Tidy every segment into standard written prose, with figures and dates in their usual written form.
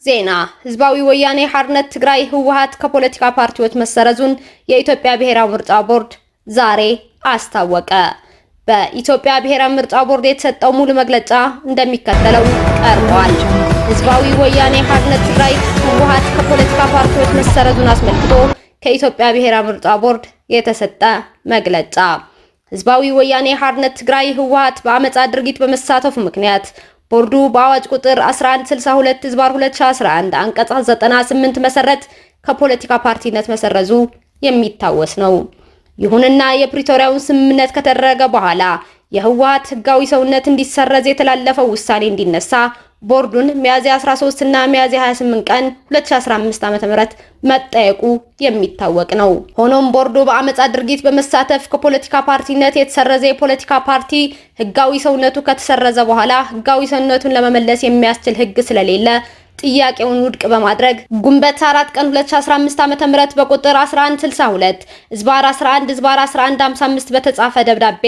ዜና ህዝባዊ ወያኔ ሓርነት ትግራይ ህወሓት ከፖለቲካ ፓርቲዎች መሰረዙን የኢትዮጵያ ብሔራዊ ምርጫ ቦርድ ዛሬ አስታወቀ። በኢትዮጵያ ብሔራዊ ምርጫ ቦርድ የተሰጠው ሙሉ መግለጫ እንደሚከተለው ቀርቧል። ህዝባዊ ወያኔ ሓርነት ትግራይ ህወሓት ከፖለቲካ ፓርቲዎች መሰረዙን አስመልክቶ ከኢትዮጵያ ብሔራዊ ምርጫ ቦርድ የተሰጠ መግለጫ። ህዝባዊ ወያኔ ሓርነት ትግራይ ህወሓት በአመጻ ድርጊት በመሳተፉ ምክንያት ቦርዱ በአዋጅ ቁጥር 1162/2011 አንቀጽ 98 መሰረት ከፖለቲካ ፓርቲነት መሰረዙ የሚታወስ ነው። ይሁንና የፕሪቶሪያውን ስምምነት ከተደረገ በኋላ የህወሓት ህጋዊ ሰውነት እንዲሰረዝ የተላለፈው ውሳኔ እንዲነሳ ቦርዱን ሚያዝያ 13 እና ሚያዝያ 28 ቀን 2015 ዓ.ም መጠየቁ የሚታወቅ ነው። ሆኖም ቦርዱ በአመጻ ድርጊት በመሳተፍ ከፖለቲካ ፓርቲነት የተሰረዘ የፖለቲካ ፓርቲ ህጋዊ ሰውነቱ ከተሰረዘ በኋላ ህጋዊ ሰውነቱን ለመመለስ የሚያስችል ህግ ስለሌለ ጥያቄውን ውድቅ በማድረግ ግንቦት 4 ቀን 2015 ዓ.ም በቁጥር 1162/11/1155 በተጻፈ ደብዳቤ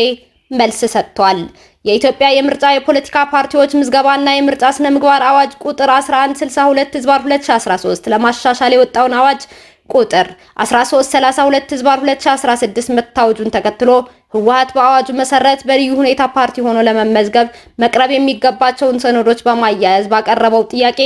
መልስ ሰጥቷል። የኢትዮጵያ የምርጫ የፖለቲካ ፓርቲዎች ምዝገባና የምርጫ ስነ ምግባር አዋጅ ቁጥር 1162/2013 ለማሻሻል የወጣውን አዋጅ ቁጥር 1332/2016 መታወጁን ተከትሎ ህወሓት በአዋጁ መሰረት በልዩ ሁኔታ ፓርቲ ሆኖ ለመመዝገብ መቅረብ የሚገባቸውን ሰነዶች በማያያዝ ባቀረበው ጥያቄ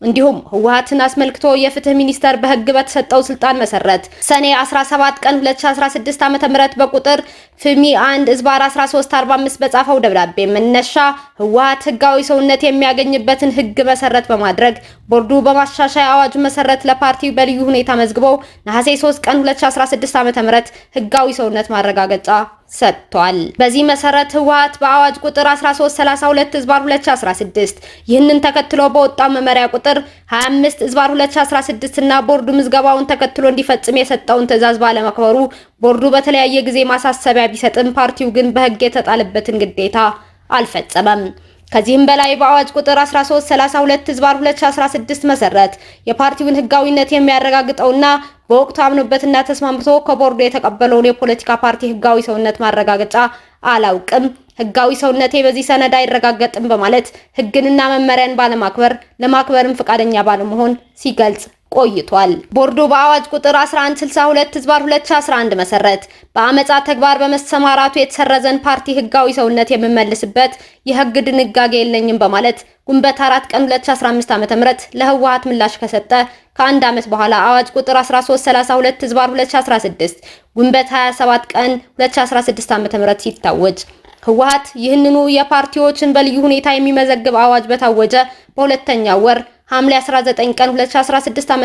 እንዲሁም ህወሓትን አስመልክቶ የፍትህ ሚኒስቴር በህግ በተሰጠው ስልጣን መሰረት ሰኔ 17 ቀን 2016 ዓ.ም በቁጥር ፍሚ 1/1345 በጻፈው ደብዳቤ መነሻ ህወሓት ህጋዊ ሰውነት የሚያገኝበትን ህግ መሰረት በማድረግ ቦርዱ በማሻሻያ አዋጁ መሰረት ለፓርቲው በልዩ ሁኔታ መዝግበው ነሐሴ 3 ቀን 2016 ዓ.ም ህጋዊ ሰውነት ማረጋገጫ ሰጥቷል። በዚህ መሰረት ህወሓት በአዋጅ ቁጥር 1332/2016 ይህንን ተከትሎ በወጣው መመሪያ ቁጥር 25/2016 እና ቦርዱ ምዝገባውን ተከትሎ እንዲፈጽም የሰጠውን ትዕዛዝ ባለመክበሩ ቦርዱ በተለያየ ጊዜ ማሳሰቢያ ቢሰጥም ፓርቲው ግን በህግ የተጣለበትን ግዴታ አልፈጸመም። ከዚህም በላይ በአዋጅ ቁጥር 1332/2016 መሰረት የፓርቲውን ህጋዊነት የሚያረጋግጠውና በወቅቱ አምኖበትና ተስማምቶ ከቦርዱ የተቀበለውን የፖለቲካ ፓርቲ ህጋዊ ሰውነት ማረጋገጫ አላውቅም፣ ህጋዊ ሰውነቴ በዚህ ሰነድ አይረጋገጥም በማለት ህግንና መመሪያን ባለማክበር ለማክበርም ፈቃደኛ ባለመሆን ሲገልጽ ቆይቷል። ቦርዱ በአዋጅ ቁጥር 1162/2011 መሰረት በአመጻ ተግባር በመሰማራቱ የተሰረዘን ፓርቲ ህጋዊ ሰውነት የምመልስበት የህግ ድንጋጌ የለኝም በማለት ግንቦት 4 ቀን 2015 ዓ.ም ለህወሓት ምላሽ ከሰጠ ከአንድ ዓመት በኋላ አዋጅ ቁጥር 1332/2016 ግንቦት 27 ቀን 2016 ዓ.ም ሲታወጅ ህወሓት ይህንኑ የፓርቲዎችን በልዩ ሁኔታ የሚመዘግብ አዋጅ በታወጀ በሁለተኛው ወር ሐምሌ 19 ቀን 2016 ዓ.ም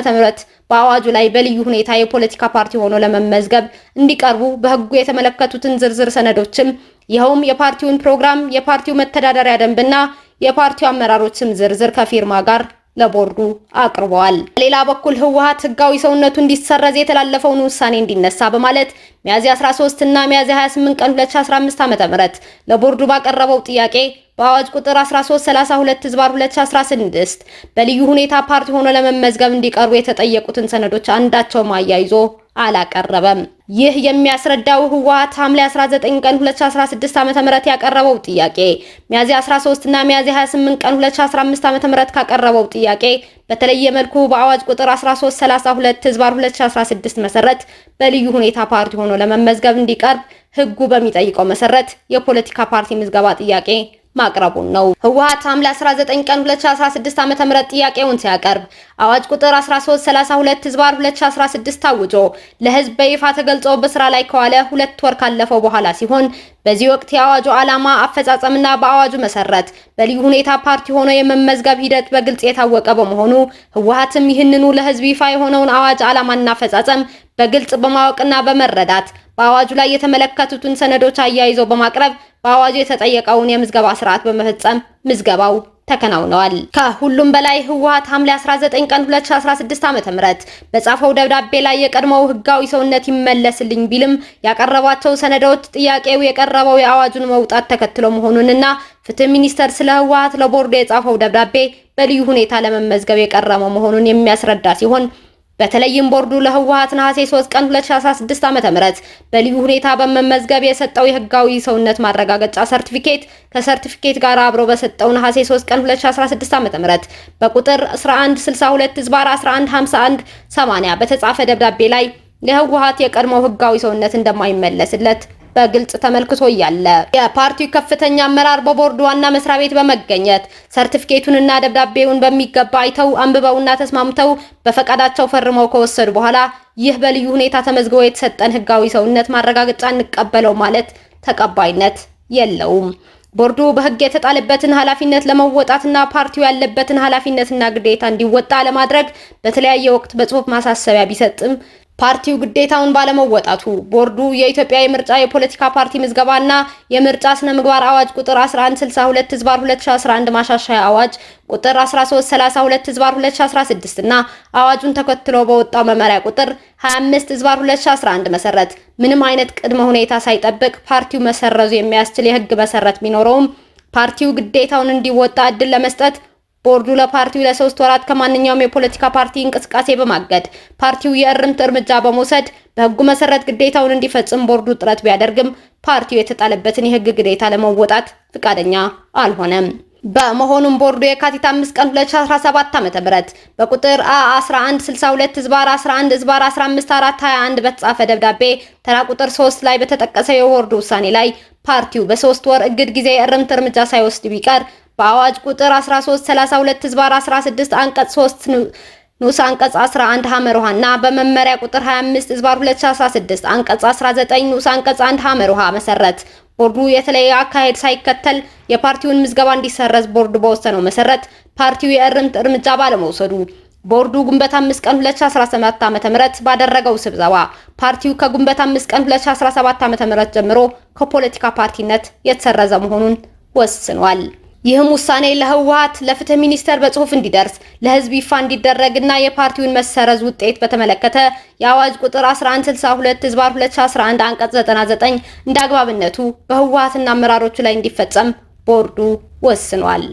በአዋጁ ላይ በልዩ ሁኔታ የፖለቲካ ፓርቲ ሆኖ ለመመዝገብ እንዲቀርቡ በህጉ የተመለከቱትን ዝርዝር ሰነዶችም ይኸውም የፓርቲውን ፕሮግራም፣ የፓርቲው መተዳደሪያ ደንብና የፓርቲው አመራሮች ስም ዝርዝር ከፊርማ ጋር ለቦርዱ አቅርበዋል። ሌላ በኩል ህወሓት ህጋዊ ሰውነቱ እንዲሰረዝ የተላለፈውን ውሳኔ እንዲነሳ በማለት ሚያዝያ 13 እና ሚያዝያ 28 ቀን 2015 ዓ.ም ለቦርዱ ባቀረበው ጥያቄ በአዋጅ ቁጥር 1332/2016 በልዩ ሁኔታ ፓርቲ ሆኖ ለመመዝገብ እንዲቀርቡ የተጠየቁትን ሰነዶች አንዳቸውም አያይዞ አላቀረበም። ይህ የሚያስረዳው ህወሓት ሐምሌ 19 ቀን 2016 ዓ.ም ያቀረበው ጥያቄ ሚያዝያ 13 እና ሚያዝያ 28 ቀን 2015 ዓ.ም ካቀረበው ጥያቄ በተለየ መልኩ በአዋጅ ቁጥር 1332/2016 መሰረት በልዩ ሁኔታ ፓርቲ ሆኖ ለመመዝገብ እንዲቀርብ ህጉ በሚጠይቀው መሰረት የፖለቲካ ፓርቲ ምዝገባ ጥያቄ ማቅረቡን ነው። ህወሓት ሐምሌ 19 ቀን 2016 ዓ.ም ጥያቄውን ሲያቀርብ አዋጅ ቁጥር 1332/2016 ታውጆ ለህዝብ በይፋ ተገልጾ በስራ ላይ ከዋለ 2 ወር ካለፈው በኋላ ሲሆን በዚህ ወቅት የአዋጁ ዓላማ አፈጻጸምና በአዋጁ መሰረት በልዩ ሁኔታ ፓርቲ ሆኖ የመመዝገብ ሂደት በግልጽ የታወቀ በመሆኑ ህወሓትም ይህንኑ ለህዝብ ይፋ የሆነውን አዋጅ ዓላማና አፈጻጸም በግልጽ በማወቅና በመረዳት በአዋጁ ላይ የተመለከቱትን ሰነዶች አያይዞ በማቅረብ በአዋጁ የተጠየቀውን የምዝገባ ስርዓት በመፈጸም ምዝገባው ተከናውነዋል። ከሁሉም በላይ ህወሓት ሐምሌ 19 ቀን 2016 ዓ.ም በጻፈው ደብዳቤ ላይ የቀድሞው ህጋዊ ሰውነት ይመለስልኝ ቢልም ያቀረባቸው ሰነዶች ጥያቄው የቀረበው የአዋጁን መውጣት ተከትሎ መሆኑንና ፍትህ ሚኒስቴር ስለ ህወሓት ለቦርዱ የጻፈው ደብዳቤ በልዩ ሁኔታ ለመመዝገብ የቀረበው መሆኑን የሚያስረዳ ሲሆን በተለይም ቦርዱ ለህወሓት ነሐሴ 3 ቀን 2016 ዓ.ም በልዩ ሁኔታ በመመዝገብ የሰጠው የህጋዊ ሰውነት ማረጋገጫ ሰርቲፊኬት ከሰርቲፊኬት ጋር አብሮ በሰጠው ነሐሴ 3 ቀን 2016 ዓ.ም በቁጥር 1162/1151/80 በተጻፈ ደብዳቤ ላይ ለህወሓት የቀድሞው ህጋዊ ሰውነት እንደማይመለስለት በግልጽ ተመልክቶ ያለ የፓርቲው ከፍተኛ አመራር በቦርዱ ዋና መስሪያ ቤት በመገኘት ሰርቲፊኬቱንና ደብዳቤውን በሚገባ አይተው አንብበውና ተስማምተው በፈቃዳቸው ፈርመው ከወሰዱ በኋላ ይህ በልዩ ሁኔታ ተመዝግቦ የተሰጠን ህጋዊ ሰውነት ማረጋገጫ እንቀበለው ማለት ተቀባይነት የለውም። ቦርዱ በህግ የተጣለበትን ኃላፊነት ለመወጣትና ፓርቲው ያለበትን ኃላፊነትና ግዴታ እንዲወጣ ለማድረግ በተለያየ ወቅት በጽሁፍ ማሳሰቢያ ቢሰጥም ፓርቲው ግዴታውን ባለመወጣቱ ቦርዱ የኢትዮጵያ የምርጫ የፖለቲካ ፓርቲ ምዝገባና የምርጫ ስነ ምግባር አዋጅ ቁጥር 1162/2011 ማሻሻያ አዋጅ ቁጥር 1332/2016 እና አዋጁን ተከትሎ በወጣው መመሪያ ቁጥር 25/2011 መሰረት ምንም አይነት ቅድመ ሁኔታ ሳይጠብቅ ፓርቲው መሰረዙ የሚያስችል የህግ መሰረት ቢኖረውም ፓርቲው ግዴታውን እንዲወጣ እድል ለመስጠት ቦርዱ ለፓርቲው ለ3 ወራት ከማንኛውም የፖለቲካ ፓርቲ እንቅስቃሴ በማገድ ፓርቲው የእርምት እርምጃ በመውሰድ በህጉ መሰረት ግዴታውን እንዲፈጽም ቦርዱ ጥረት ቢያደርግም ፓርቲው የተጣለበትን የህግ ግዴታ ለመወጣት ፍቃደኛ አልሆነም። በመሆኑም ቦርዱ የካቲት 5 ቀን 2017 ዓ.ም በቁጥር A1162/11/15421 በተጻፈ ደብዳቤ ተራ ቁጥር 3 ላይ በተጠቀሰው የቦርዱ ውሳኔ ላይ ፓርቲው በ3 ወር እግድ ጊዜ የእርምት እርምጃ ሳይወስድ ቢቀር በአዋጅ ቁጥር 1332/16 አንቀጽ 3 ንዑስ አንቀጽ 11 ሐመርሃና በመመሪያ ቁጥር 25/2016 አንቀጽ 19 ንዑስ አንቀጽ 1 ሐመርሃ መሰረት ቦርዱ የተለየ አካሄድ ሳይከተል የፓርቲውን ምዝገባ እንዲሰረዝ ቦርዱ በወሰነው መሰረት ፓርቲው የእርምት እርምጃ ባለመውሰዱ ቦርዱ ግንቦት 5 ቀን 2017 ዓ.ም ባደረገው ስብሰባ ፓርቲው ከግንቦት 5 ቀን 2017 ዓ.ም ጀምሮ ከፖለቲካ ፓርቲነት የተሰረዘ መሆኑን ወስኗል። ይህም ውሳኔ ለህወሓት ለፍትህ ሚኒስቴር በጽሁፍ እንዲደርስ ለህዝብ ይፋ እንዲደረግና የፓርቲውን መሰረዝ ውጤት በተመለከተ የአዋጅ ቁጥር 1162/2011 አንቀጽ 99 እንዳግባብነቱ በህወሓትና አመራሮቹ ላይ እንዲፈጸም ቦርዱ ወስኗል።